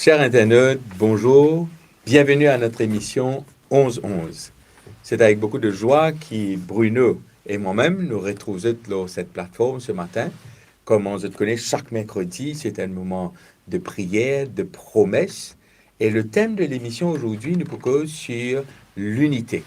Chers internautes, bonjour. Bienvenue à notre émission 11-11. C'est avec beaucoup de joie que Bruno et moi-même nous retrouvons sur cette plateforme ce matin. Comme on se connaît, chaque mercredi, c'est un moment de prière, de promesse. Et le thème de l'émission aujourd'hui nous propose sur l'unité.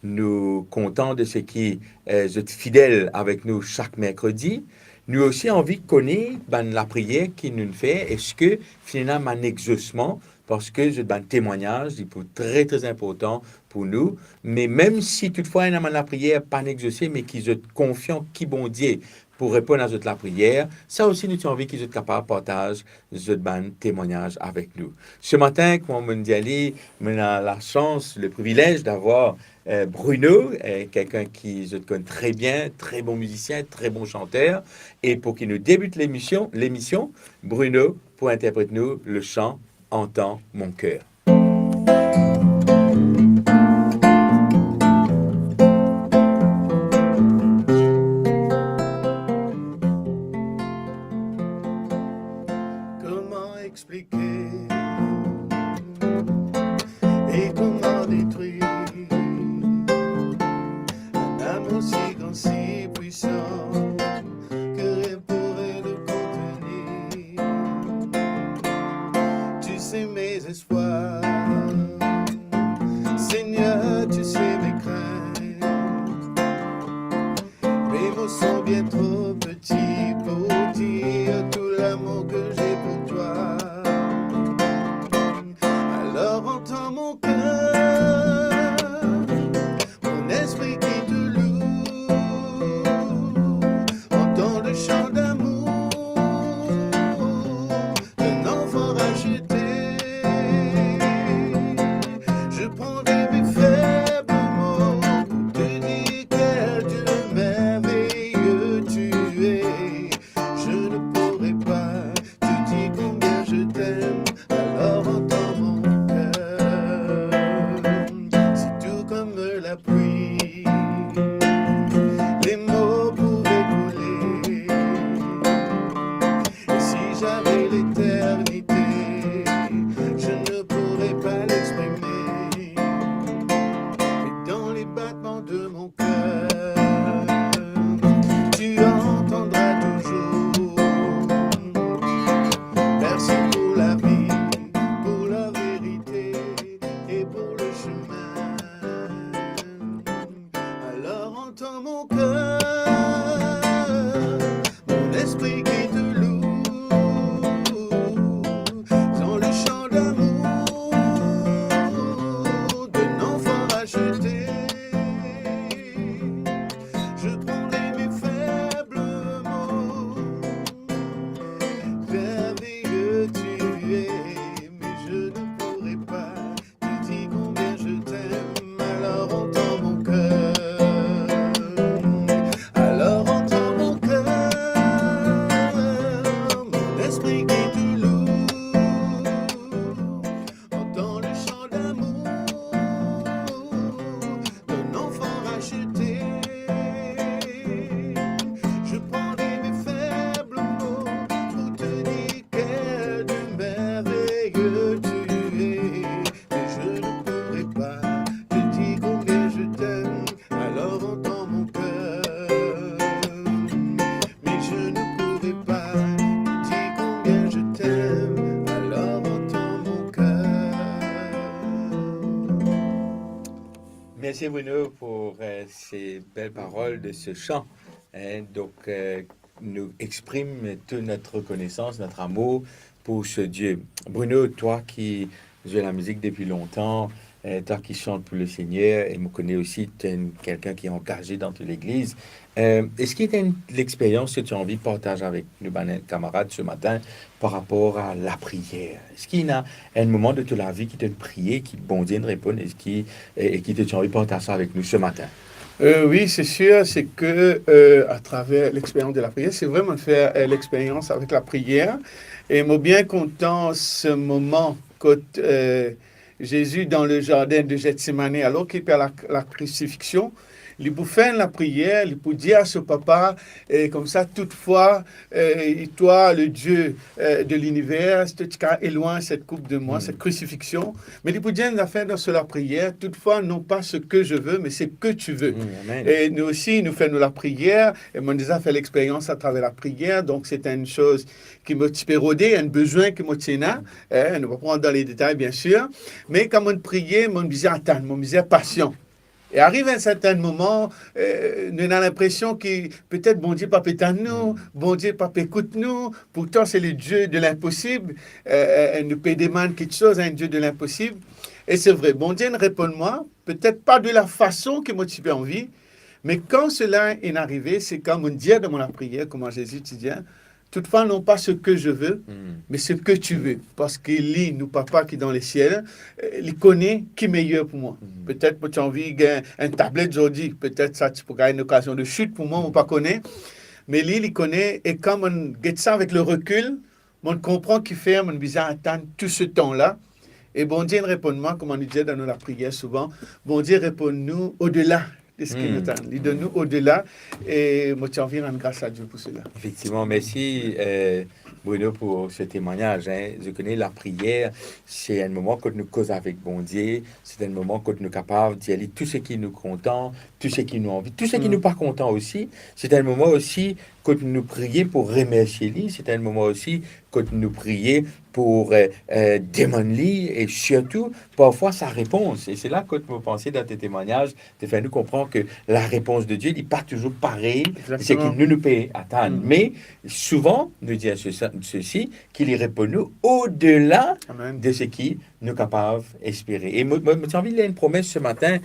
Nous comptons de ce qui est fidèle avec nous chaque mercredi. Nous aussi envie de connaître la prière qui nous fait. Est-ce que finalement un exaucement, parce que c'est un témoignage, il est très très important pour nous. Mais même si toutefois il y a la prière pas exaucée, mais qu'ils sont confiants qui bon Dieu pour répondre à la prière, ça aussi nous avons envie qu'ils soient capables de partager ce témoignage avec nous. Ce matin, comme on me dit, on a la chance, le privilège d'avoir Bruno, quelqu'un qui je connais très bien, très bon musicien, très bon chanteur. Et pour qu'il nous débute l'émission, Bruno, pour interpréter nous le chant Entends mon cœur. Comment expliquer et comment détruire un amour si grand, si puissant que rien pourrait le contenir. Tu sais mes espoirs, Seigneur, tu sais mes craintes. Mes mots sont bien trop petits pour dire tout l'amour que j'ai pour toi. Alors entends mon cœur, mon esprit qui te loue. Entends le chant d'amour d'un enfant racheté. Je prendrai mes faibles mots pour te dire quel Dieu merveilleux tu es. Je ne pourrai pas te dire combien je t'aime, alors entends mon cœur. C'est tout comme la pluie, les mots pouvaient couler. Et si j'avais l'éternité, je ne pourrais pas l'exprimer. Mais dans les battements de mon cœur, tu entendras toujours. Merci pour la vie, pour la vérité et pour le chemin. Alors entends mon cœur, mon esprit qui te loue. Dans le chant d'amour d'un enfant racheté. Je prendrai mes faibles mots. Merveilleux tu es, mais je ne pourrai pas te dire combien je t'aime. Alors entends mon cœur. Alors entends mon cœur, mon esprit qui te loue. Entends le chant d'amour d'un enfant racheté. Je prendrai mes faibles mots pour te dire quel Dieu merveilleux tu es. Mais je ne pourrai pas te dire combien je t'aime, alors entends mon cœur. Mais je ne pourrai pas te dire combien je t'aime, alors entends mon cœur. Merci Bruno pour ces belles paroles de ce chant. Nous exprime toute notre reconnaissance, notre amour pour ce Dieu. Bruno, toi qui joues la musique depuis longtemps, toi qui chantes pour le Seigneur, et me connais aussi, tu es quelqu'un qui est engagé dans toute l'Église. Est-ce qu'il y a l'expérience que tu as envie de partager avec nos camarades ce matin par rapport à la prière? Est-ce qu'il y a un moment de toute la vie qui te prier, qui bon Dieu répond, et qui te envie de partager ça avec nous ce matin? Oui, c'est sûr, c'est que à travers l'expérience de la prière, c'est vraiment de faire l'expérience avec la prière. Et moi, bien content ce moment quand Jésus dans le jardin de Gethsémani, alors qu'il perd la crucifixion, il peut faire la prière, il peut dire à ce papa, et comme ça, toutefois, toi, le Dieu de l'univers, tu éloignes cette coupe de moi, cette crucifixion. Mais il peut dire la faire dans la prière, toutefois, non pas ce que je veux, mais ce que tu veux. Amen. Et nous aussi, nous faisons la prière, et mon déjà fait l'expérience à travers la prière, donc c'est une chose qui m'a pérodé, un besoin qui m'a tenu, on ne va pas prendre dans les détails, bien sûr, mais quand on priait, on me disait attends, on me disait patient. Et arrive un certain moment, nous avons l'impression que peut-être bon Dieu papa éteint nous, bon Dieu papa écoute nous, pourtant c'est le Dieu de l'impossible, nous peut demander quelque chose à un Dieu de l'impossible. Et c'est vrai, bon Dieu ne répond moi, peut-être pas de la façon que moi tu as envie, mais quand cela est arrivé, c'est comme on dit dans la prière, comment Jésus te dit, toutefois, non pas ce que je veux, mais ce que tu veux. Parce qu'il lit, nous, papa qui est dans les ciels, il connaît qui est meilleur pour moi. Peut-être que tu as envie d'un tablette aujourd'hui, peut-être ça, tu pourras avoir une occasion de chute pour moi, on ne pas connaît. Mais lui, il connaît, et quand on guette ça avec le recul, on comprend qu'il fait, on besoin attendre tout ce temps-là. Et bon Dieu répond-moi, comme on nous dit dans la prière souvent, bon Dieu répond-nous au-delà de ce qu'il nous donne. Il donne-nous au-delà. Et moi, j'ai envie de rendre grâce à Dieu pour cela. Effectivement, merci Bruno pour ce témoignage. Je connais la prière, c'est un moment que nous causons avec bon Dieu, c'est un moment que nous sommes capables d'y aller tout ce qui nous content, tout ce qui nous envie, tout ce qui nous pas content aussi. C'est un moment aussi que nous prions pour remercier lui, c'est un moment aussi que nous prions pour demander et surtout parfois sa réponse. Et c'est là que vous pensez dans tes témoignages, de faire nous comprendre que la réponse de Dieu n'est pas toujours pareille, c'est qu'il nous peut attendre. Mais souvent, nous dit ceci, qu'il y répond nous au-delà de ce qui nous capables d'espérer. Et moi, j'ai envie de lire une promesse ce matin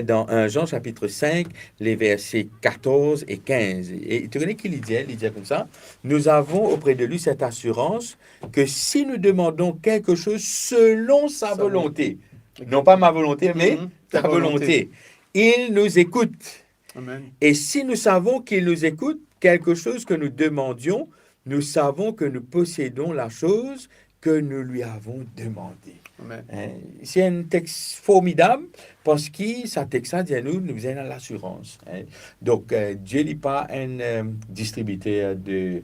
dans 1 Jean chapitre 5, les versets 14 et 15. Et tu connais qu'il dit comme ça, nous avons auprès de lui cette assurance que si nous demandons quelque chose selon sa volonté, non pas ma volonté, mais ta volonté, il nous écoute. Amen. Et si nous savons qu'il nous écoute, quelque chose que nous demandions, nous savons que nous possédons la chose que nous lui avons demandé. C'est un texte formidable parce que ça texte dit à nous avons l'assurance. Donc, Dieu n'est pas un distributeur de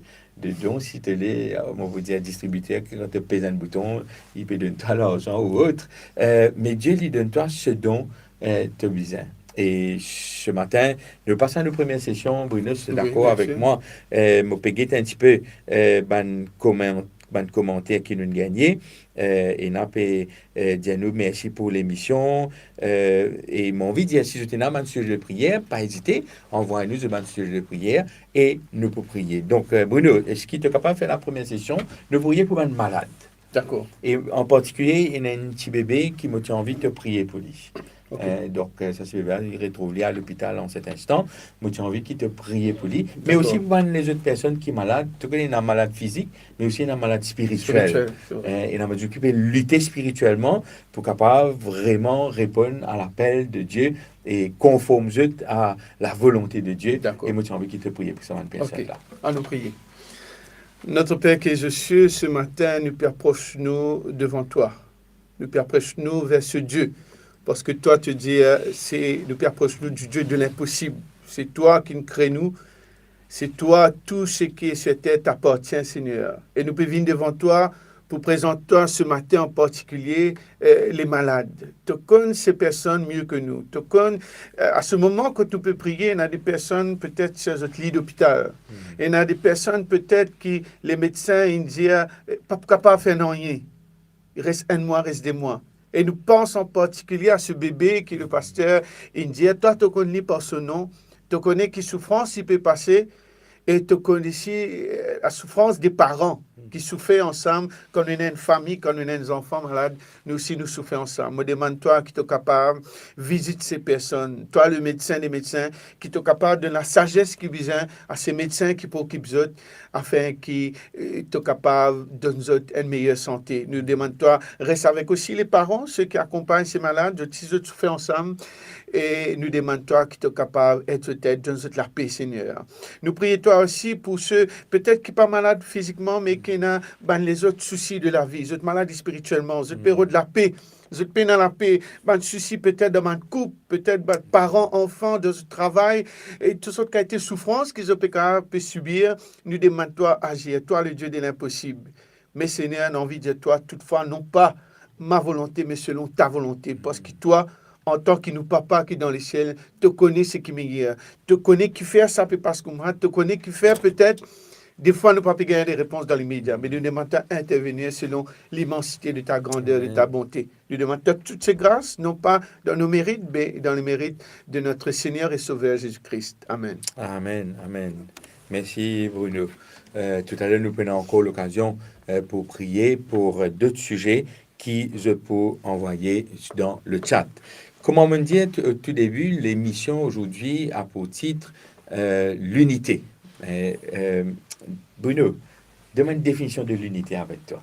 dons, si tu l'es, on vous dit un distributeur, quand tu pèses un bouton, il peut donner toi l'argent ou autre. Mais Dieu lui donne toi ce dont tu as besoin. Et ce matin, nous passons à nos premières sessions. Bruno, c'est d'accord avec moi. Je peux guetter un petit peu commentaires qui nous ont gagné. Et nous peut dire nous merci pour l'émission. Et mon envie de dire si vous êtes un sujet de prière, pas hésiter, envoyez-nous un sujet de prière et nous pouvons prier. Donc, Bruno, est-ce qu'il est capable de faire la première session? Nous prions pour un malade. D'accord. Et en particulier, il y a un petit bébé qui m'a envie de prier pour lui. Okay. Donc, ça se fait, il retrouve lui à l'hôpital en cet instant. Moi, j'ai envie qu'il te prie pour lui. Mais aussi pour les autres personnes qui sont malades. Tu connais, il y a un malade physique, mais aussi il y a un malade spirituel. Et on va s'occuper de lutter spirituellement pour capable vraiment répondre à l'appel de Dieu et conforme à la volonté de Dieu. Et moi, j'ai envie qu'il te prie pour cette personne-là. À nous prier. Notre Père qui es aux cieux, ce matin, nous approchons-nous devant toi. Nous approchons-nous vers ce Dieu. Parce que toi, tu dis, nous approchons-nous du Dieu de l'impossible. C'est toi qui nous crée nous. C'est toi, tout ce qui est sur terre t'appartient, Seigneur. Et nous pouvons venir devant toi pour présenter ce matin en particulier les malades. Tu connais ces personnes mieux que nous. Tu connais, à ce moment que tu peux prier, il y a des personnes peut-être sur notre lit d'hôpital. Et il y a des personnes peut-être qui, les médecins, ils disent, pas capable de faire rien. Il reste un mois, reste des mois. Et nous pensons en particulier à ce bébé qui est le pasteur indien. Toi, tu connais par son nom. Tu connais quelle souffrance il peut passer. Et tu connais aussi la souffrance des parents qui souffrent ensemble. Quand on a une famille, quand on a des enfants malades, nous aussi nous souffrons ensemble. Je demande-toi qui est capable de visiter ces personnes. Toi, le médecin des médecins, qui est capable de donner la sagesse qui besoin à ces médecins qui pour qu'ils besoin afin qu'ils soient capables de nous donner une meilleure santé. Nous demandons-toi, reste avec aussi les parents, ceux qui accompagnent ces malades, de tous autres souffrent ensemble. Et nous demandons-toi qui est capable d'être tête, de nous la paix, Seigneur. Nous prions-toi aussi pour ceux, peut-être qui ne sont pas malades physiquement, mais qui dans les autres soucis de la vie, les autres maladies spirituellement, les autres périodes de la paix, les autres peines dans la paix, les soucis peut-être dans le couple, peut-être parents, enfants, de ce travail, et toutes sortes de souffrances qu'ils peuvent subir. Nous demandons toi agir, toi le Dieu de l'impossible. Mais Seigneur, on a envie de dire toi, toutefois, non pas ma volonté, mais selon ta volonté, parce que toi, en tant que nous, papa qui est dans les ciels, te connais ce qui est meilleur, te connais qui fait ça, parce que moi, te connais qui fait peut-être, des fois, nous ne pouvons pas gagner des réponses dans l'immédiat, mais nous demandons d'intervenir selon l'immensité de ta grandeur, de ta bonté. Nous demandons toutes ces grâces, non pas dans nos mérites, mais dans les mérites de notre Seigneur et Sauveur Jésus-Christ. Amen. Amen, amen. Merci Bruno. Tout à l'heure, nous prenons encore l'occasion pour prier pour d'autres sujets qui je peux envoyer dans le chat. Comme on me dit au tout début, l'émission aujourd'hui a pour titre l'unité. Bruno, donne-moi une définition de l'unité avec toi.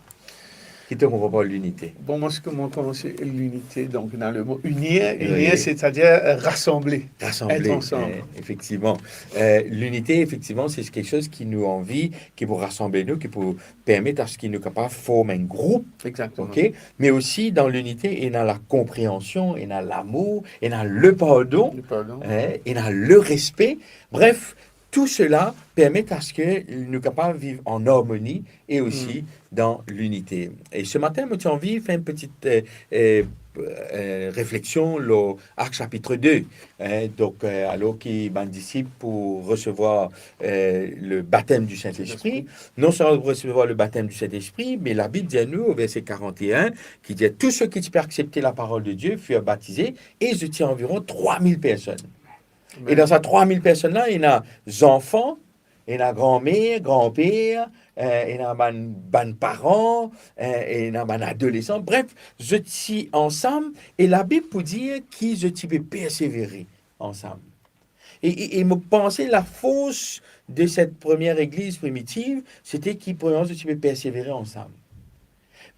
Qui te comprend pas l'unité? Bon, moi, comment commencer l'unité? Donc, dans le mot unir, Oui. c'est-à-dire rassembler. Rassembler, Être ensemble. effectivement. L'unité, effectivement, c'est quelque chose qui nous envie, qui peut rassembler nous, qui peut permettre à ce qu'il nous capable de former un groupe. Exactement. OK? Mais aussi dans l'unité, il y a la compréhension, il y a l'amour, il y a le pardon, Le pardon. il y a le respect. Bref, tout cela permet à ce que nous capables de vivre en harmonie et aussi dans l'unité. Et ce matin, j'ai envie de faire une petite réflexion au Actes chapitre 2. Donc, alors qui est disciple pour recevoir le baptême du Saint-Esprit, non seulement recevoir le baptême du Saint-Esprit, mais la Bible dit à nous, au verset 41, qui dit « Tous ceux qui peuvent accepter la parole de Dieu furent baptisés, et je tiens environ 3000 personnes. » Et dans ces 3000 personnes-là, il y a des enfants, il y a grand-mère, grand-père, il y a des parents, il y a des adolescents. Bref, je suis ensemble. Et la Bible peut dire qu'ils je peux persévérer ensemble. Et me penser la force de cette première église primitive, c'était qu'ils pouvaient persévérer ensemble.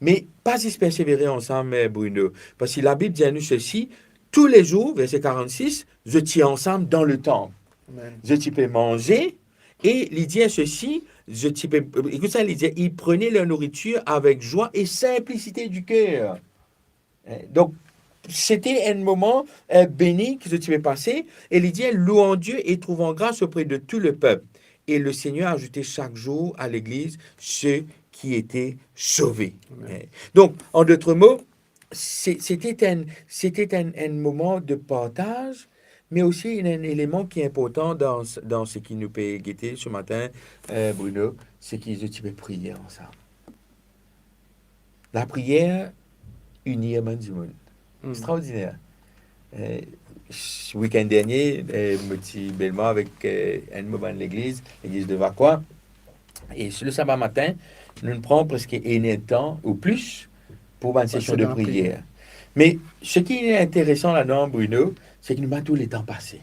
Mais pas juste persévérer ensemble, Bruno. Parce que la Bible dit à nous ceci, tous les jours, verset 46, je tiens ensemble dans le temple. Amen. Je peux manger. Et il dit ceci, écoute ça, il dit, ils prenaient leur nourriture avec joie et simplicité du cœur. Donc, c'était un moment béni que je peux passer. Et il dit, louant Dieu et trouvant grâce auprès de tout le peuple. Et le Seigneur ajoutait chaque jour à l'église ceux qui étaient sauvés. Donc, en d'autres mots, c'était un moment de partage, mais aussi un élément qui est important dans ce qui nous peut guetter ce matin, Bruno, c'est qu'ils ont prier ensemble. La prière unit du monde. Extraordinaire. Le week-end dernier, je suis bellement avec un moment de l'église de Vacois, et le samedi matin, nous prenons presque un temps ou plus pour une session de prière. Mais ce qui est intéressant là-dedans, Bruno, c'est que nous avons tous les temps passés.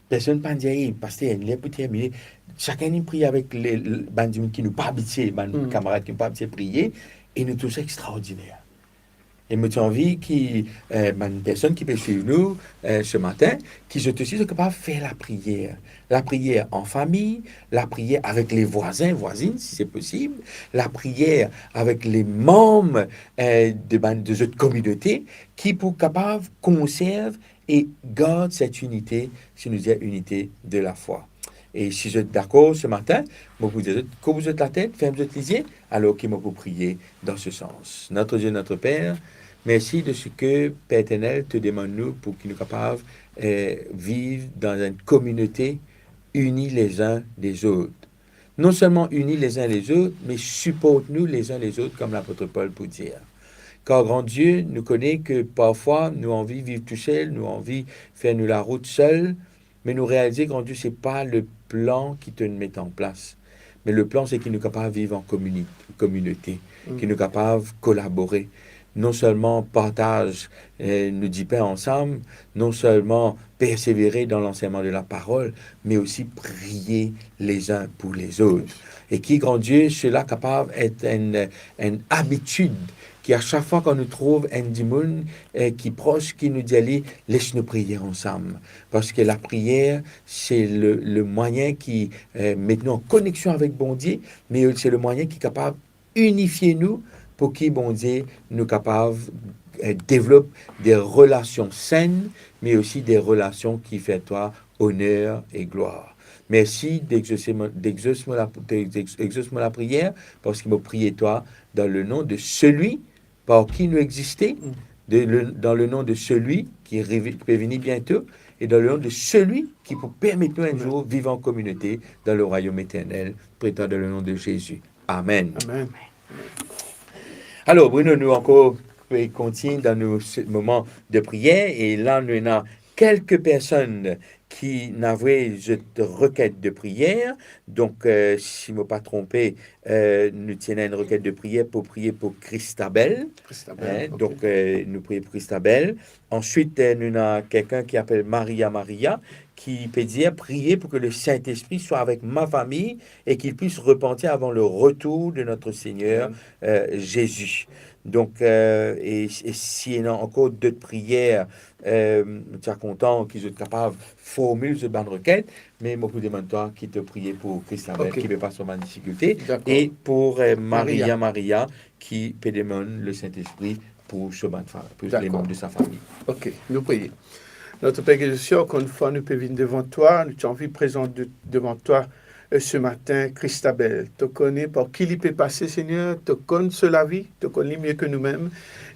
Personne ne peut dire, pasteur, il est pour terminer. Chacun prie avec les gens qui nous pas habitués, les camarades qui nous pas habitués à prier, et nous tous extraordinaires. Et moi, j'ai envie une personne qui peut suivre nous ce matin, qui je te suis capable de faire la prière. La prière en famille, la prière avec les voisins, voisines, si c'est possible, la prière avec les membres de autres communautés, qui pour capable conserve et garde cette unité, si nous disons unité de la foi. Et si vous êtes d'accord ce matin, moi vous dites, quand vous êtes la tête, faites vous êtes lisier, alors qu'il m'a vous prier dans ce sens. Notre Dieu, notre Père, merci de ce que Père éternel te demande nous pour qu'il nous capable vivre dans une communauté unis les uns des autres. Non seulement unis les uns les autres, mais supporte-nous les uns les autres, comme l'apôtre Paul peut dire. Car grand Dieu nous connaît que parfois nous avons envie de vivre tout seul, nous avons envie de faire nous la route seul, mais nous réaliser, grand Dieu, ce n'est pas le plan qui te met en place. Mais le plan, c'est qu'il nous capable de vivre en communauté, qu'il nous capable de collaborer. Non seulement partage, nous dit pas ensemble, non seulement persévérer dans l'enseignement de la parole, mais aussi prier les uns pour les autres. Et qui, grand Dieu, cela capable d'être une habitude qui à chaque fois qu'on nous trouve un dimoun qui est proche, qui nous dit, allez, laisse-nous prier ensemble. Parce que la prière, c'est le moyen qui met nous en connexion avec bon Dieu, mais c'est le moyen qui est capable d'unifier nous pour qui bon Dieu nous capable développe des relations saines, mais aussi des relations qui font toi honneur et gloire. Merci d'exaucer-moi la prière, parce qu'il m'a prié toi dans le nom de celui par qui nous existons, dans le nom de celui qui peut venir bientôt, et dans le nom de celui qui peut permettre nous un jour vivre en communauté dans le royaume éternel, prétend dans le nom de Jésus. Amen. Amen. Alors, Bruno, nous encore continuons dans nos moments de prière, et là, nous avons quelques personnes qui n'avaient cette requête de prière. Donc, si je ne me pas trompé, nous tenons une requête de prière pour prier pour Christabel. Christabel, ok. Donc, nous prions pour Christabel. Ensuite, nous avons quelqu'un qui appelle Maria, qui peut dire prier pour que le Saint-Esprit soit avec ma famille et qu'il puisse repentir avant le retour de notre Seigneur Jésus. Donc, et s'il y a encore d'autres prières, tu es content qu'ils soient capables de formuler ce ban de requête, mais moi, je demande toi qui te prie pour Christabel, Ok. qui ne peut pas sur ma difficulté, D'accord. et pour Maria, qui peut demander le Saint-Esprit pour ce ban de femme, pour les D'accord. membres de sa famille. Ok, nous prions. Notre Père qui est aux cieux, encore une fois, nous pouvons venir devant toi. Nous t'avons envie de présenter devant toi ce matin, Christabel. Tu connais par qui il peut passer, Seigneur. Tu connais cela vie, tu connais mieux que nous-mêmes.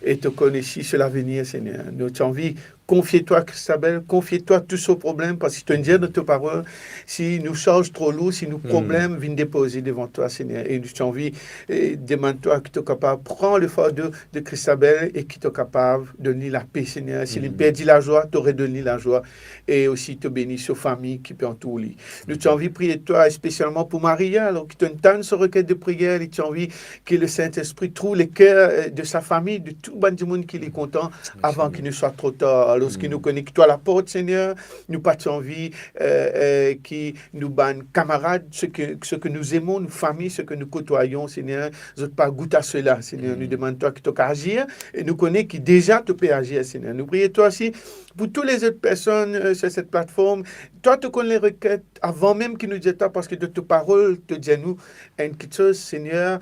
Et tu connais aussi ce l'avenir, Seigneur. Nous t'avons envie, confie-toi, Christabel, confie-toi tous ce problème, parce que tu dis dans ta parole, si nous charge trop lourd, si nos problèmes viennent déposer devant toi, Seigneur. Et nous t'avons envie, demande-toi que tu es capable, prends le fardeau de Christabel et qui tu es capable de donner la paix, Seigneur. S'il perdit la joie, tu aurais donné la joie. Et aussi te bénir sur famille qui peut entourer. Nous t'avons envie de prier toi, spécialement pour Maria, alors qui te donne ce requête de prière, et tu as envie que le Saint-Esprit trouve les cœurs de sa famille, de tout le monde qui est content, avant qu'il ne soit trop tard. Lorsqu'il nous connaît, que toi la porte, Seigneur, nous pas envie qui nous banne camarades, ce que nous aimons, nos familles, ce que nous côtoyons, Seigneur, nous n'avons pas goûté à cela, Seigneur. Nous demandons toi que tu peux agir, et nous connaissons qui déjà tu peux agir, Seigneur. Nous prions toi aussi pour toutes les autres personnes sur cette plateforme. Toi, tu connais les requêtes avant même qu'ils nous disent toi, parce que de ta parole, te dis nous une petite chose, Seigneur,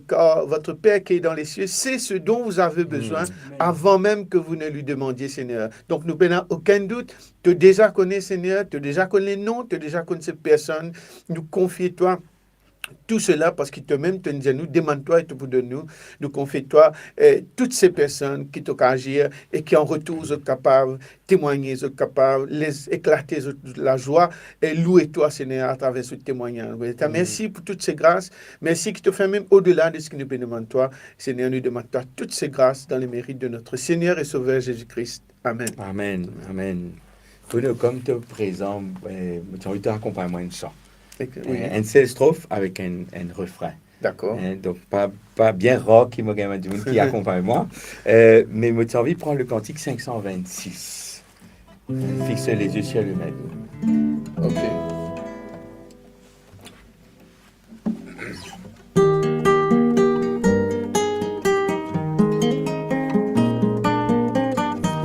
car votre Père qui est dans les cieux, c'est ce dont vous avez besoin avant même que vous ne lui demandiez, Seigneur. Donc, nous n'avons aucun doute. Tu déjà connais, Seigneur, tu déjà connais les noms, tu déjà connais cette personne. Nous confions toi tout cela parce qu'il te même te dit nous, demande-toi et te donne nous confie-toi toutes ces personnes qui t'ont agir et qui en retour sont capables de témoigner, sont capables de les éclater de la joie et louer toi Seigneur à travers ce témoignage. Merci pour toutes ces grâces, merci qui te fait même au-delà de ce que nous demandons toi. Seigneur, nous demandons toi toutes ces grâces dans les mérites de notre Seigneur et Sauveur Jésus-Christ. Amen. Amen. Amen. Bruno, comme tu es présent, tu as envie de accompagner moi une chant. Oui. Une seule strophe avec un refrain. D'accord. Donc, pas bien rock, qui accompagne moi. Mais moi, j'ai envie de prendre le cantique 526. Fixe les yeux sur le maître. Ok.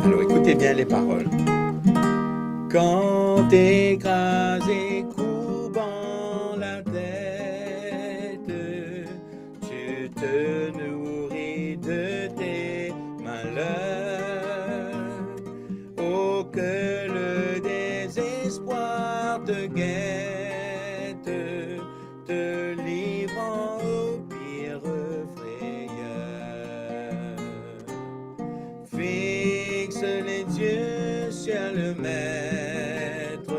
Alors, écoutez bien les paroles. Quand écrasé, courbant la tête, tu te nourris de tes malheurs. Oh, que le désespoir te guette, te livrant au pire frayeur. Fixe les yeux sur le maître,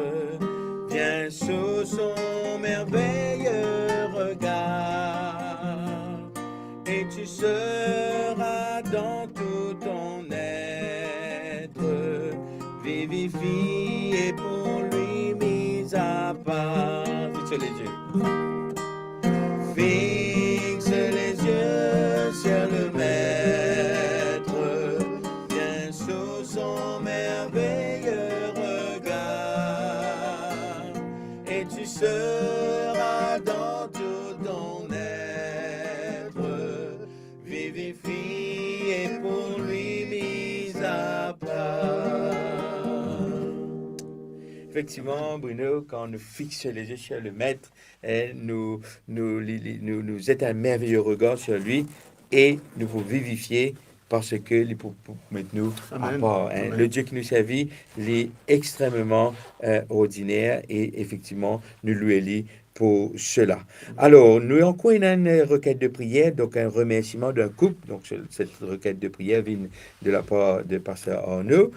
viens sous son merveilleux regard, et tu seras dans tout ton être, vivifié pour lui mis à part. Fixe les yeux. Fixe les yeux sur le maître, viens sous son merveilleux regard, et tu seras dans tout ton être, vivifié Effectivement, Bruno, quand nous fixons les yeux sur le Maître, nous êtes un merveilleux regard sur lui et nous pouvons vivifier parce que il peut mettre nous à Amen. part. Amen. Le Dieu qui nous servit, il est extrêmement ordinaire et effectivement, nous lui pour cela. Alors, nous avons encore une requête de prière, donc un remerciement d'un couple. Donc, cette requête de prière vient de la part de Pasteur Arnaud,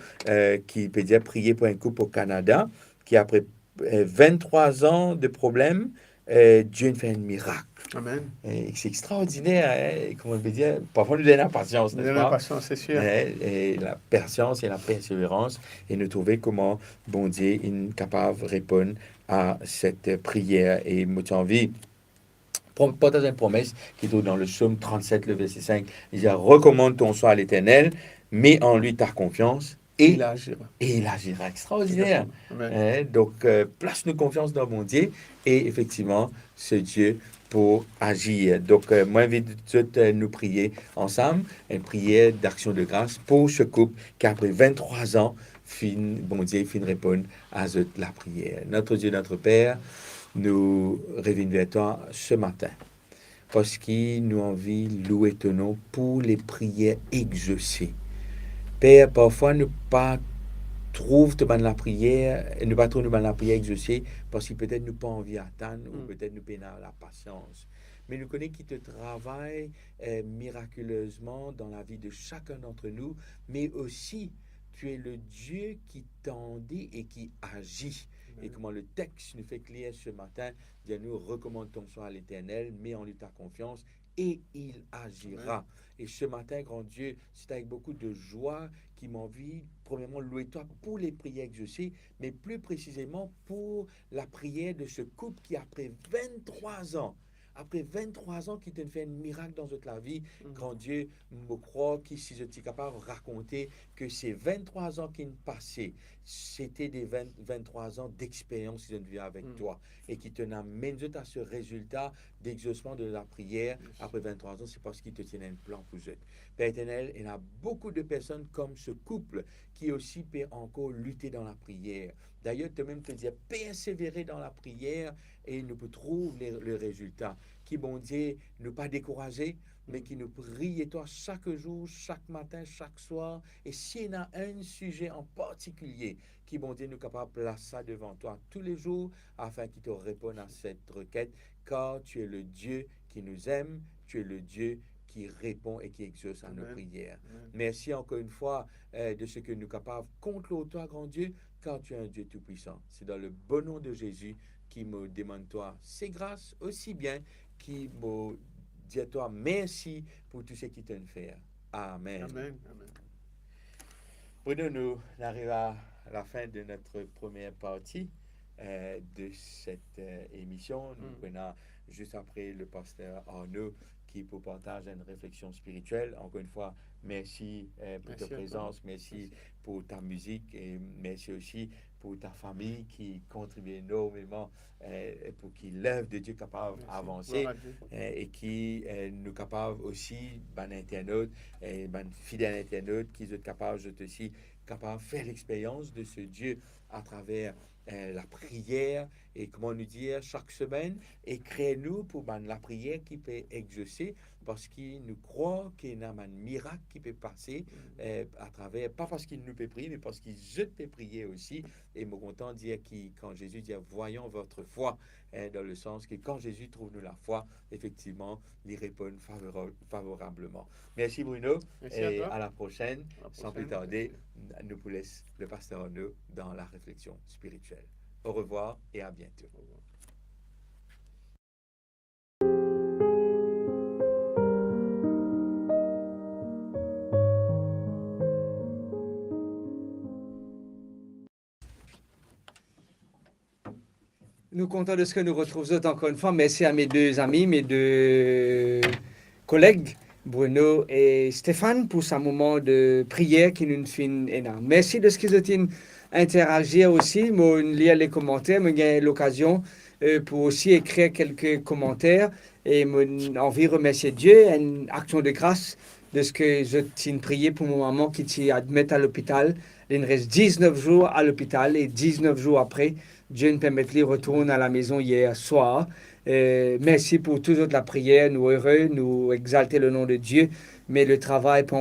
qui peut dire prier pour un couple au Canada, qui après 23 ans de problèmes, Dieu nous fait un miracle. Amen. Et c'est extraordinaire, hein, comment on peut dire, parfois nous donne la patience, Nous n'est-ce avons la pas? patience, c'est sûr. Et la patience et la persévérance, et nous trouver comment bon Dieu est capable de répondre à cette prière. Et moi, j'ai envie partager une promesse qui est dans le psaume 37, le verset 5. Il dit, recommande ton soi à l'Éternel, mets en lui ta confiance, et Il agira. il agira. Extraordinaire. Amen. Donc, place nos confiance dans mon Dieu, et effectivement, ce Dieu pour agir. Donc, moi, j'invite tout nous prier ensemble, une prière d'action de grâce pour ce couple qui, après 23 ans, bon Dieu, fin répondre à la prière. Notre Dieu, notre Père, nous revenons vers toi ce matin parce qu'il nous envie louer ton nom pour les prières exaucées. Père, parfois, nous pas trouve la prière, ne pas trouver la prière exaucée parce que peut-être nous pas envie d'attendre ou peut-être nous peine la patience. Mais nous connaissons qui te travaille miraculeusement dans la vie de chacun d'entre nous, mais aussi tu es le Dieu qui tendit et qui agit. Et comment le texte nous fait clair ce matin, Dieu nous recommande ton soi à l'Éternel, mets en lui ta confiance et il agira. Et ce matin, grand Dieu, c'est avec beaucoup de joie qui m'envie, premièrement, louer toi pour les prières exaucées, mais plus précisément pour la prière de ce couple qui, après 23 ans, qui te fait un miracle dans toute la vie, grand Dieu, me croit que si je suis capable de raconter que ces 23 ans qui ont passé, c'était des 23 ans d'expérience qu'ils ont vécu avec toi et qui te amènent à ce résultat d'exaucement de la prière après 23 ans, c'est parce qu'ils te tiennent un plan pour eux. Père éternel, il y a beaucoup de personnes comme ce couple qui aussi peut encore lutter dans la prière. D'ailleurs, toi-même te dire persévérer dans la prière et nous peut trouver le résultat. Qui, bon Dieu, ne pas décourager, mais qui nous prie toi chaque jour, chaque matin, chaque soir. Et s'il y a un sujet en particulier, qui, bon Dieu, nous capable de placer ça devant toi tous les jours, afin qu'il te réponde à cette requête, car tu es le Dieu qui nous aime, tu es le Dieu qui répond et qui exauce à nos prières. Merci encore une fois de ce que nous sommes capables contre toi, grand Dieu, car tu es un Dieu tout-puissant. C'est dans le bon nom de Jésus qui me demande toi ces grâces aussi bien qui me dit à toi merci pour tout ce qui t'en fait. Amen. Amen. Amen. Bruno, nous arrivons à la fin de notre première partie de cette émission. Nous prenons juste après le pasteur Arnaud qui pour partager une réflexion spirituelle. Encore une fois, merci pour ta présence, merci pour ta musique et merci aussi pour ta famille qui contribue énormément pour qu'il l'œuvre de Dieu capable d'avancer et qui nous capable aussi, ben internautes, ben fidèles internautes, qui sont capables aussi capable de faire l'expérience de ce Dieu à travers la prière et comment nous dire chaque semaine et crée-nous pour la prière qui peut exaucer parce qu'il nous croit qu'il y a un miracle qui peut passer à travers, pas parce qu'il nous peut prier, mais parce qu'il peut prier aussi. Et me content de dire que quand Jésus dit voyons votre foi, dans le sens que quand Jésus trouve nous la foi, effectivement, il répond favorablement. Merci Bruno. Merci et à la prochaine. Sans plus tarder, nous vous laisse le pasteur Arnaud dans la réflexion spirituelle. Au revoir et à bientôt. Au revoir. Nous contents de ce que nous retrouvons encore une fois. Merci à mes deux amis, mes deux collègues, Bruno et Stéphane, pour ce moment de prière qui nous fait énorme. Merci de ce qu'ils ont interagir aussi. Moi, lire les commentaires, j'ai eu l'occasion pour aussi écrire quelques commentaires et j'ai envie de remercier Dieu, une action de grâce de ce que je t'ai prié pour mon maman qui t'y admet à l'hôpital. Il reste 19 jours à l'hôpital et 19 jours après, Dieu nous permet de retourner à la maison hier soir. Merci pour toute la prière. Nous heureux, nous exalter le nom de Dieu. Mais le travail n'est pas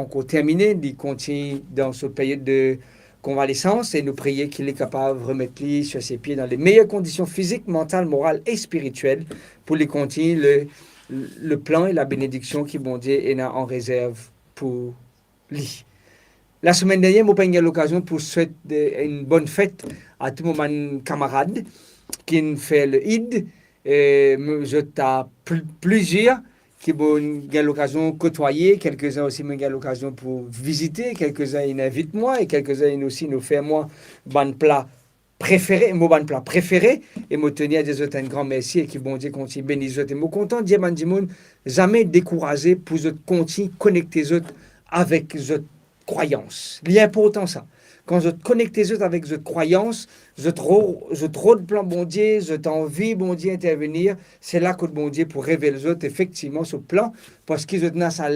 encore terminé. Il continue dans ce période de convalescence et nous prier qu'il est capable de remettre lui sur ses pieds dans les meilleures conditions physiques, mentales, morales et spirituelles pour lui continuer le plan et la bénédiction qui bon Dieu est en réserve pour lui. La semaine dernière, j'ai eu l'occasion pour souhaiter une bonne fête à tous mes camarades qui ont fait le Eid. Je t'ai plusieurs qui ont eu l'occasion de côtoyer, quelques-uns aussi ont eu l'occasion pour visiter, quelques-uns ils invitent moi et quelques-uns ils aussi nous font moi mon plat préféré, et me tenir à des autres un grand merci et qui bon Dieu continue bénir les autres. Et me content de dire jamais découragé pour autres continuer connecter les autres avec les autres croyances. Il est important ça. Quand je te connecte les autres avec cette croyance, je te plan bon Dieu, je t'envie bon Dieu intervenir, c'est là que bon Dieu pour révéler les autres effectivement ce plan, parce qu'ils ont ça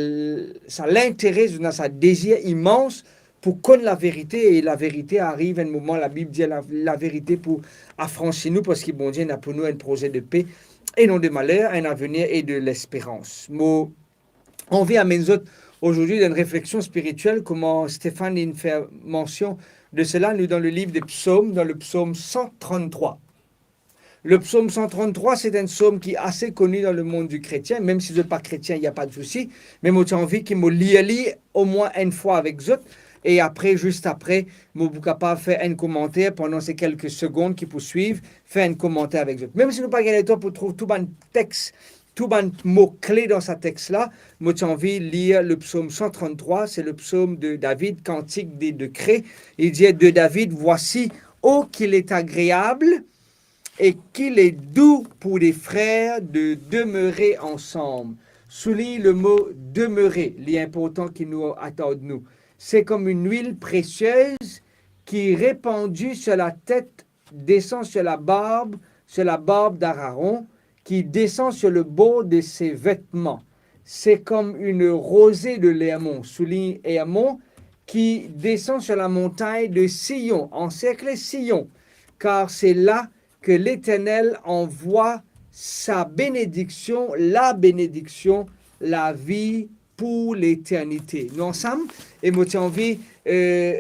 l'intérêt, ils ont ça désir immense pour connaître la vérité, et la vérité arrive à un moment, la Bible dit la vérité pour affranchir nous, parce que bon Dieu a pour nous un projet de paix et non de malheur, un avenir et de l'espérance. On vient à mes autres aujourd'hui d'une réflexion spirituelle, comment Stéphane fait mention de cela, nous dans le livre des psaumes, dans le psaume 133. Le psaume 133, c'est un psaume qui est assez connu dans le monde du chrétien, même si je ne suis pas chrétien, il n'y a pas de souci, mais moi j'ai envie qu'il me lit au moins une fois avec eux, et après, juste après, je suis capable de faire un commentaire pendant ces quelques secondes qui poursuivent, faire un commentaire avec eux. Même si nous n'avons pas gagné le temps pour trouver tout un texte, tout un mot-clé dans ce texte-là, moi j'ai envie de lire le psaume 133, c'est le psaume de David, cantique des décrets. Il dit de David, voici, ô qu'il est agréable et qu'il est doux pour les frères de demeurer ensemble. Souligne le mot demeurer, l'important qui nous attend de nous. C'est comme une huile précieuse qui, répandue sur la tête, descend sur la barbe d'Aaron, qui descend sur le bord de ses vêtements. C'est comme une rosée de l'Hermon, souligne Hermon, qui descend sur la montagne de Sion, encerclé Sion, car c'est là que l'Éternel envoie sa bénédiction, la vie pour l'éternité. Nous ensemble, et moi j'ai envie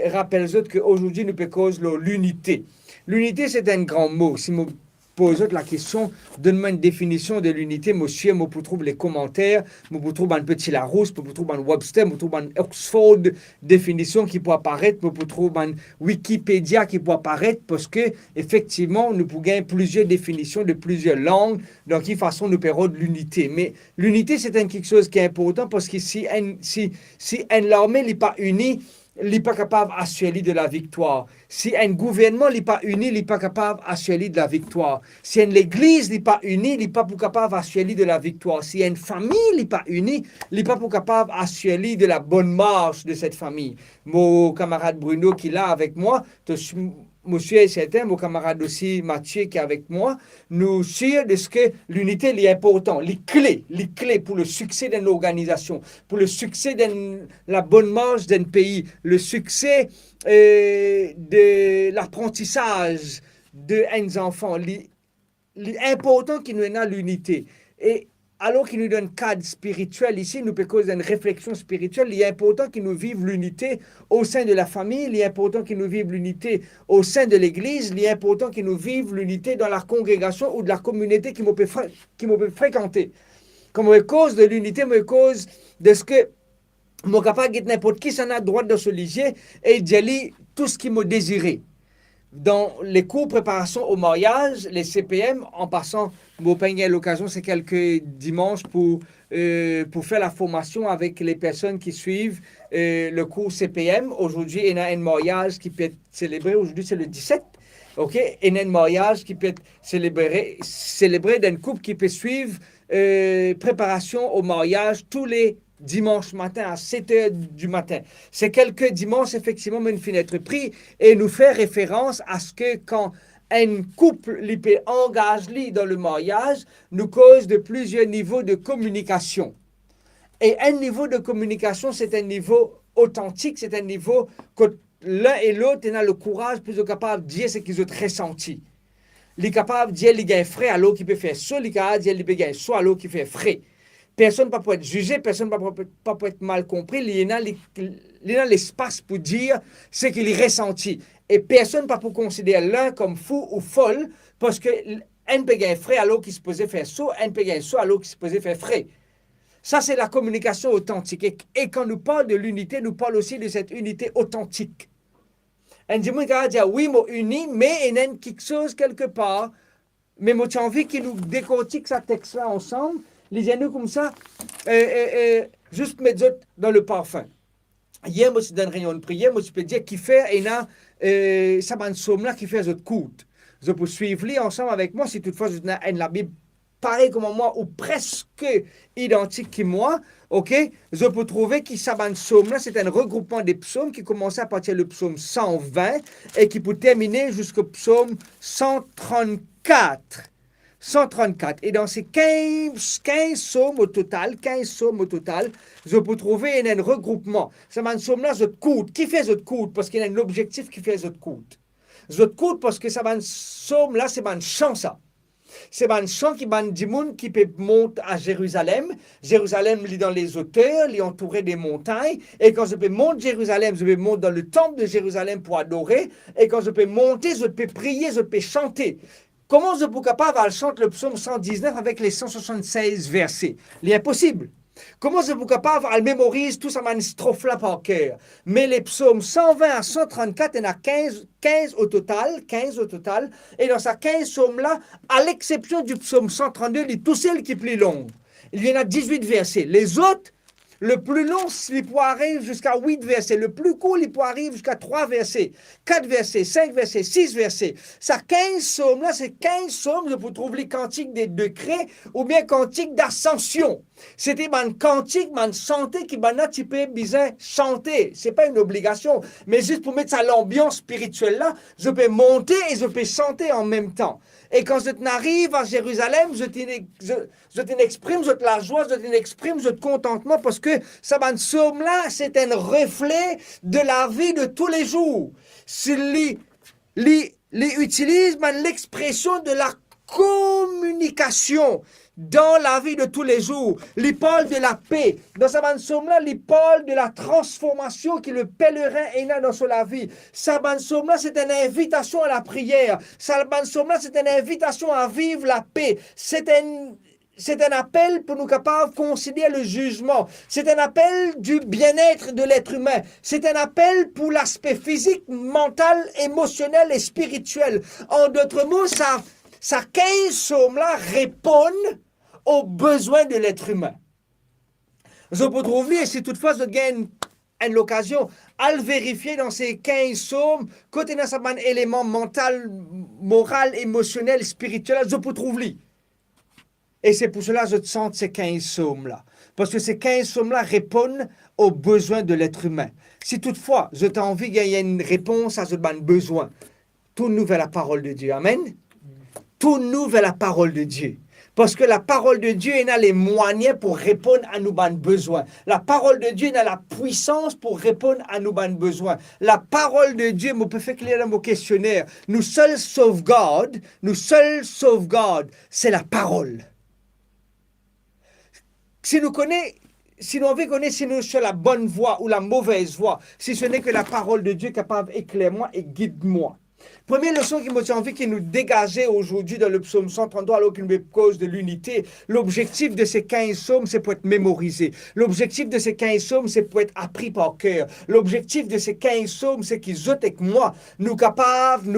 rappelle aux autres qu'aujourd'hui nous pouvons cause l'unité. L'unité c'est un grand mot. Si nous posons la question, donne-moi une définition de l'unité, monsieur, moi pour trouver les commentaires, moi pour trouver un petit Larousse, moi pour trouver un Webster, moi pour trouver un Oxford définition qui peut apparaître, moi pour trouver un Wikipédia qui peut apparaître, parce que effectivement nous pouvons gagner plusieurs définitions de plusieurs langues, dans quelle façon nous paierons de l'unité. Mais l'unité c'est quelque chose qui est important, parce que si une armée n'est pas unie, il n'est pas capable d'assurer de la victoire. Si un gouvernement n'est pas uni, il n'est pas capable d'assurer de la victoire. Si une église n'est pas unie, il n'est pas capable d'assurer de la victoire. Si une famille n'est pas unie, il n'est pas capable d'assurer de la bonne marche de cette famille. Mon camarade Bruno qui est là avec moi, monsieur est certain, mon camarade aussi Mathieu qui est avec moi, nous sûrs de ce que l'unité est important, les clés pour le succès d'une organisation, pour le succès de la bonne marche d'un pays, le succès de l'apprentissage d'un enfant, l'important qui nous est dans l'unité. Et alors qu'il nous donne un cadre spirituel ici, nous pouvons causer une réflexion spirituelle. Il est important que nous vivions l'unité au sein de la famille, il est important que nous vivions l'unité au sein de l'église, il est important que nous vivions l'unité dans la congrégation ou de la communauté qui me peut fréquenter. Comme cause de l'unité, cause de ce que je suis capable de n'importe qui s'en a droit de se liger et de tout ce qui me désirait. Dans les cours préparation au mariage, les CPM, en passant, vous avez l'occasion, c'est quelques dimanches pour faire la formation avec les personnes qui suivent le cours CPM. Aujourd'hui, il y a un mariage qui peut être célébré. Aujourd'hui, c'est le 17. OK? Il y a un mariage qui peut être célébré d'un couple qui peut suivre préparation au mariage tous les dimanche matin à 7h du matin. C'est quelques dimanches, effectivement, mais une fenêtre pris et nous fait référence à ce que quand un couple engage dans le mariage, nous cause de plusieurs niveaux de communication. Et un niveau de communication, c'est un niveau authentique, c'est un niveau que l'un et l'autre ont le courage plus capable de dire ce qu'ils ont ressenti. Ils sont capables de dire qu'ils ont frais à l'autre qui peut faire ça, ils sont capables de dire qu'ils ont soit à l'autre qui fait frais. Personne ne peut être jugé, personne ne peut être mal compris. Il y a l'espace pour dire ce qu'il a ressenti. Et personne ne peut considérer l'un comme fou ou folle parce que un peut gagner frais à l'autre qui se posait faire ça, un peut gagner ça à l'autre qui se posait faire frais. Ça, c'est la communication authentique. Et quand nous parlons de l'unité, nous parlons aussi de cette unité authentique. On dit, oui, moi uni, mais il y a quelque chose quelque part. Mais moi, j'ai envie qu'il nous décortique ce texte-là ensemble. Lisez-nous comme ça, juste mettre dans le parfum. Hier, moi, je dans une réunion de prière, moi, je peux dire qu'il fait, et là, ça m'a somme-là qui fait votre coûte. Je peux suivre ensemble avec moi, si toutefois, je n'ai la Bible pareil comme moi, ou presque identique que moi, ok? Je peux trouver que ça m'a somme-là, c'est un regroupement des psaumes qui commençait à partir du psaume 120 et qui peut terminer jusqu'au psaume 134. 134. Et dans ces 15 psaumes au total, je peux trouver un regroupement. Ça m'a somme-là, je coûte. Qui fait je coûte? Parce qu'il y a un objectif qui fait je coûte. Je coûte parce que ça m'a somme-là, c'est un chant ça. C'est un chant qui m'a dit qui peut monter à Jérusalem. Jérusalem, il est dans les hauteurs, il est entouré des montagnes. Et quand je peux monter Jérusalem, je vais monter dans le temple de Jérusalem pour adorer. Et quand je peux monter, je peux prier, je peux chanter. Comment je suis capable de chanter le psaume 119 avec les 176 versets? Il est impossible. Comment je suis capable de mémoriser tout ça, une strophe-là par cœur? Mais les psaumes 120 à 134, il y en a 15 au total. Et dans ces 15 psaumes-là, à l'exception du psaume 132, il est tout seul qui est plus long. Il y en a 18 versets. Les autres, le plus long, il peut arriver jusqu'à 8 versets. Le plus court, il peut arriver jusqu'à 3 versets, 4 versets, 5 versets, 6 versets. Ça 15 psaumes-là, c'est 15 psaumes, vous trouvez les cantiques des décrets ou bien cantiques d'ascension. C'était un cantique, un chanté qui m'a tu peux bien chanter. Ce n'est pas une obligation, mais juste pour mettre ça l'ambiance spirituelle là, je peux monter et je peux chanter en même temps. Et quand je t'arrive à Jérusalem, je t'exprime la joie, je t'exprime le contentement parce que ça somme là, c'est un reflet de la vie de tous les jours. S'il utilise l'expression de la communication dans la vie de tous les jours. Il parle de la paix. Dans sa bande-somme-là, il parle de la transformation que le pèlerin a dans sa vie. Sa bande-somme-là, c'est une invitation à la prière. Sa bande-somme-là, c'est une invitation à vivre la paix. C'est un appel pour nous capables de considérer le jugement. C'est un appel du bien-être de l'être humain. C'est un appel pour l'aspect physique, mental, émotionnel et spirituel. En d'autres mots, ça 15 psaumes-là répondent aux besoins de l'être humain. Je peux trouver, si toutefois je gagne l'occasion, à le vérifier dans ces 15 psaumes, côté dans un élément mental, moral, émotionnel, spirituel, je peux trouver. Et c'est pour cela que je sens ces 15 psaumes-là. Parce que ces 15 psaumes-là répondent aux besoins de l'être humain. Si toutefois, je t'ai envie de gagner une réponse à ce besoin, tourne-nous vers la parole de Dieu. Amen. Tourne-nous vers la parole de Dieu. Parce que la parole de Dieu a les moyens pour répondre à nos besoins. La parole de Dieu a la puissance pour répondre à nos besoins. La parole de Dieu, je peux faire clair dans mon questionnaire, nous seuls sauvegarde, c'est la parole. Si nous connaissons, si nous connaissons si nous sur la bonne voie ou la mauvaise voie, si ce n'est que la parole de Dieu capable d'éclairer moi et guide-moi. Première leçon qui m'a envie de nous dégager aujourd'hui dans le psaume 133 alors qu'il nous cause de l'unité. L'objectif de ces 15 psaumes, c'est pour être mémorisé. L'objectif de ces 15 psaumes, c'est pour être appris par cœur. L'objectif de ces 15 psaumes, c'est qu'ils ont avec moi, nous capables,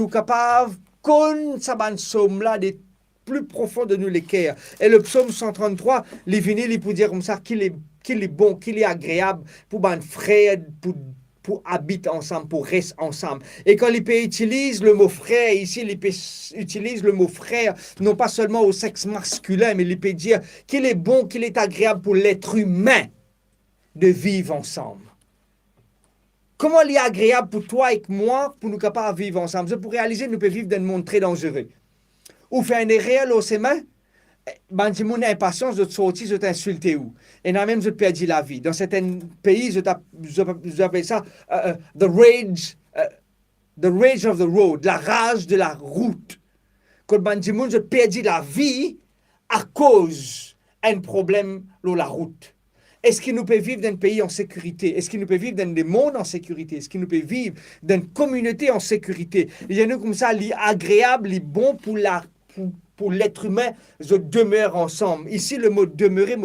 qu'on s'abandonne psaume là des plus profonds de nous les cœurs. Et le psaume 133, les vinyles, il peut dire comme ça qu'il est bon, qu'il est agréable pour un frère, pour habiter ensemble, pour rester ensemble. Et quand l'IP utilise le mot frère, ici l'IP utilise le mot frère, non pas seulement au sexe masculin, mais l'IP dire qu'il est bon, qu'il est agréable pour l'être humain de vivre ensemble. Comment il est agréable pour toi et moi, pour nous capables de vivre ensemble? Pour réaliser, nous pouvons vivre dans un monde très dangereux. Ou faire une erreur au chemin, Bandi moun impatience de sortir, de t'insulter où. Et là même, je perdu la vie. Dans certains pays, je appelle ça the rage of the road, la rage de la route. Quand bandi moun, je perdu la vie à cause d'un problème sur la route. Est-ce qu'il nous peut vivre dans un pays en sécurité? Est-ce qu'il nous peut vivre dans des mondes en sécurité? Est-ce qu'il nous peut vivre dans une communauté en sécurité? Il y a nous comme ça, agréable, bon pour l'être humain, je demeure ensemble. Ici, le mot demeurer,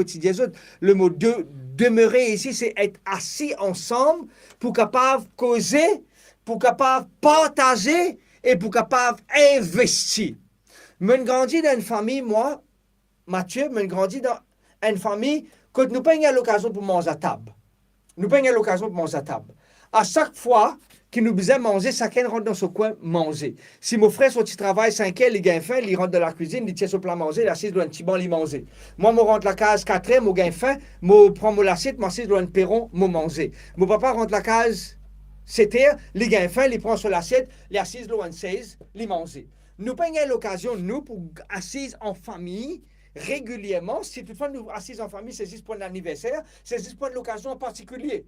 le mot demeurer ici, c'est être assis ensemble pour capable causer, pour capable partager et pour capable investir. Je grandis dans une famille, moi, Mathieu, je grandis dans une famille quand nous n'avons pas l'occasion pour manger à table. Nous n'avons pas l'occasion pour manger à table. À chaque fois qu'il nous besoin manger, chacun rentre dans son coin manger. Si mon frère sorti travail 5 heures, il gagne faim, il rentre dans la cuisine, il tient son plat manger, il assise dans un petit banc, il manger. Moi, je rentre la case 4 heures, je gagne faim, je prends mon assiette, je m'assise dans un perron, je manger. Mon papa rentre la case 7 heures, il gagne faim, il prend son assiette, il assise dans un 16, il manger. Nous n'avons pas l'occasion, nous, pour assises en famille, régulièrement, si toutefois nous assises en famille, c'est juste pour l'anniversaire, c'est juste pour l'occasion en particulier.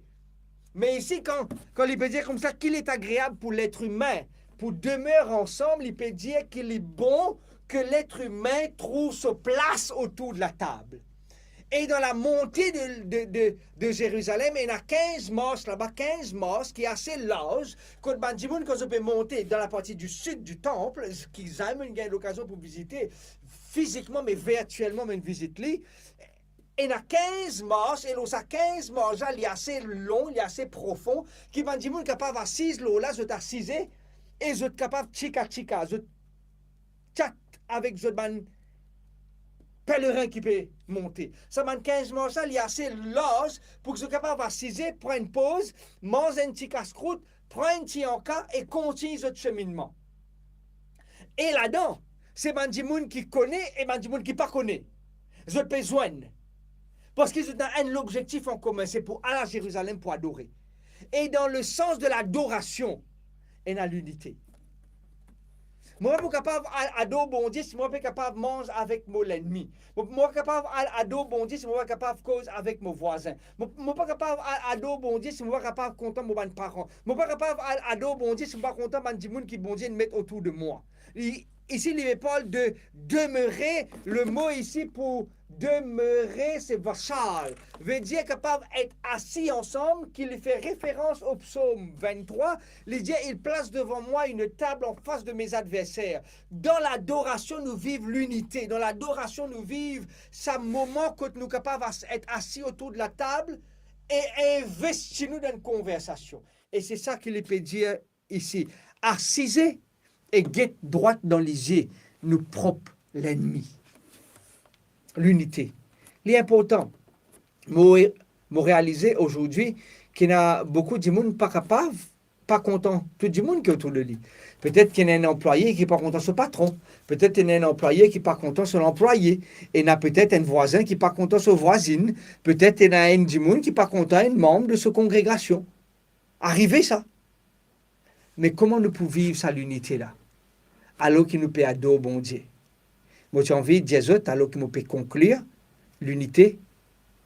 Mais ici, quand il peut dire comme ça qu'il est agréable pour l'être humain, pour demeurer ensemble, il peut dire qu'il est bon que l'être humain trouve sa place autour de la table. Et dans la montée de Jérusalem, il y a 15 marches là-bas, 15 marches qui est assez large. Quand on peut monter dans la partie du sud du temple, qu'ils aiment, il y a l'occasion pour visiter physiquement, mais virtuellement, mais une visite là. Il y a 15 marches, et ces 15 marches, il est assez long, il est assez profond, qui va dire capable d'assiser là, je t'assise, et je suis capable de chica, je chat avec ce pèlerin qui peut monter. Ça m'a 15 marches, il est assez large pour que je sois capable d'assiser, prendre une pause, manger un petit casse-croûte, prendre un petit encas et continuer ce cheminement. Et là-dedans, c'est Bandimoun qui connaît et Bandimoun qui ne connaît pas. Je peux joindre. Parce qu'ils ont un objectif en commun, c'est pour aller à Jérusalem pour adorer. Et dans le sens de l'adoration, il y a l'unité. Moi, je suis capable d'adorer bon Dieu si moi, je suis capable de manger avec mon ennemi. Moi, je suis capable d'adorer bon Dieu si moi, je suis capable de causer avec mon voisin. Moi, je suis capable d'adorer bon Dieu si moi, je suis capable de content de mes parents. Moi, je suis capable d'adorer bon Dieu si moi, je suis content de gens qui bon Dieu mettent autour de moi. Ici, il parle de demeurer. Le mot ici pour demeurer, c'est vachal. Veut dire capable d'être assis ensemble, qu'il fait référence au psaume 23. Il dit, il place devant moi une table en face de mes adversaires. Dans l'adoration, nous vivons l'unité. Dans l'adoration, nous vivons ce moment que nous sommes capables d'être assis autour de la table et investir-nous dans une conversation. Et c'est ça qu'il peut dire ici. Assisez et guette droite dans les yeux, nous propre l'ennemi. L'unité. L'important, moi réaliser aujourd'hui qu'il y a beaucoup de monde pas capable, pas content. Tout le monde qui est autour de lui. Peut-être qu'il y a un employé qui n'est pas content sur le patron. Peut-être qu'il y a un employé qui n'est pas content sur l'employé. Et il y a peut-être un voisin qui n'est pas content sur la voisine. Peut-être qu'il y a un monde qui n'est pas content, un membre de sa congrégation. Arrivé ça. Mais comment nous pouvons vivre ça, l'unité-là? Alors qu'il nous peut adorer bon Dieu. Moi, j'ai envie de dire, alors qu'il nous peut conclure, l'unité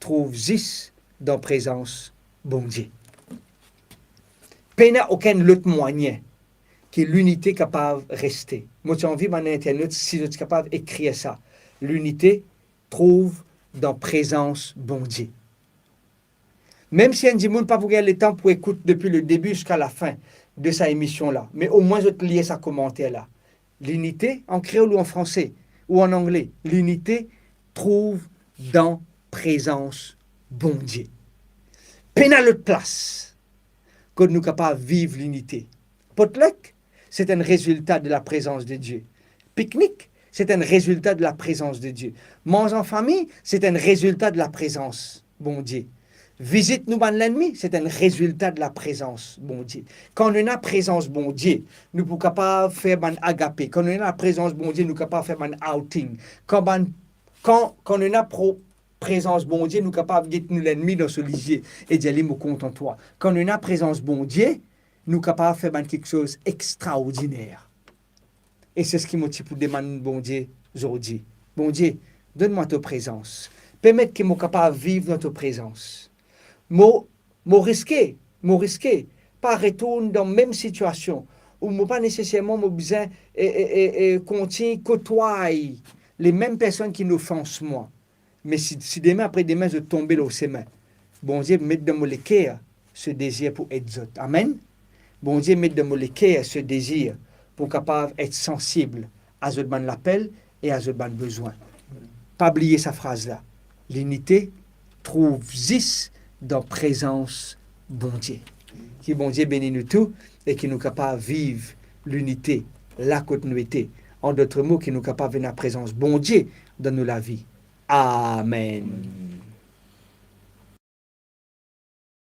trouve juste dans la présence bon Dieu. Il n'y a aucun autre moyen que l'unité capable de rester. Moi, j'ai envie, dans Internet, si je suis capable d'écrire ça, l'unité trouve dans la présence bon Dieu. Même si un dit, pas pour gagner le temps pour écouter depuis le début jusqu'à la fin de sa émission-là, mais au moins je te lis sa commentaire-là. L'unité, en créole ou en français, ou en anglais, l'unité trouve dans présence bon Dieu. Peine à l'autre place que nous sommes capables de vivre l'unité. Potluck, c'est un résultat de la présence de Dieu. Pique-nique, c'est un résultat de la présence de Dieu. Manger en famille, c'est un résultat de la présence bon Dieu. Visite nous l'ennemi, c'est un résultat de la présence bon Dieu. Quand on a la présence bon Dieu, nous sommes capables de faire un agapé. Quand on a la présence bon Dieu, nous sommes capables de faire un outing. Quand on a la présence bon Dieu, nous sommes capables de mettre l'ennemi dans ce lisier et de dire, content toi. Quand on a la présence bon Dieu, nous sommes capables de faire quelque chose d'extraordinaire. Et c'est ce qui motive pour demander bon Dieu aujourd'hui. Bon Dieu, donne-moi ta présence. Permette que je sois capable de vivre dans ta présence. Je risqué, pas retourner dans la même situation, où je pas nécessairement besoin de continuer côtoyer les mêmes personnes qui nous offensent moi. Mais si demain après demain je tombe dans ses mains, bon Dieu mette dans mon cœur ce désir pour être autres. Amen. Bon Dieu mette dans mon cœur ce désir pour capable être sensible à ce ban l'appel et à ce ban besoin. Pas oublier sa phrase là. L'unité trouve dans la présence bon Dieu. Que bon Dieu bénisse nous tous et qui nous capable de vivre l'unité, la continuité. En d'autres mots, qui nous capable de venir à la présence bon Dieu dans nous la vie. Amen.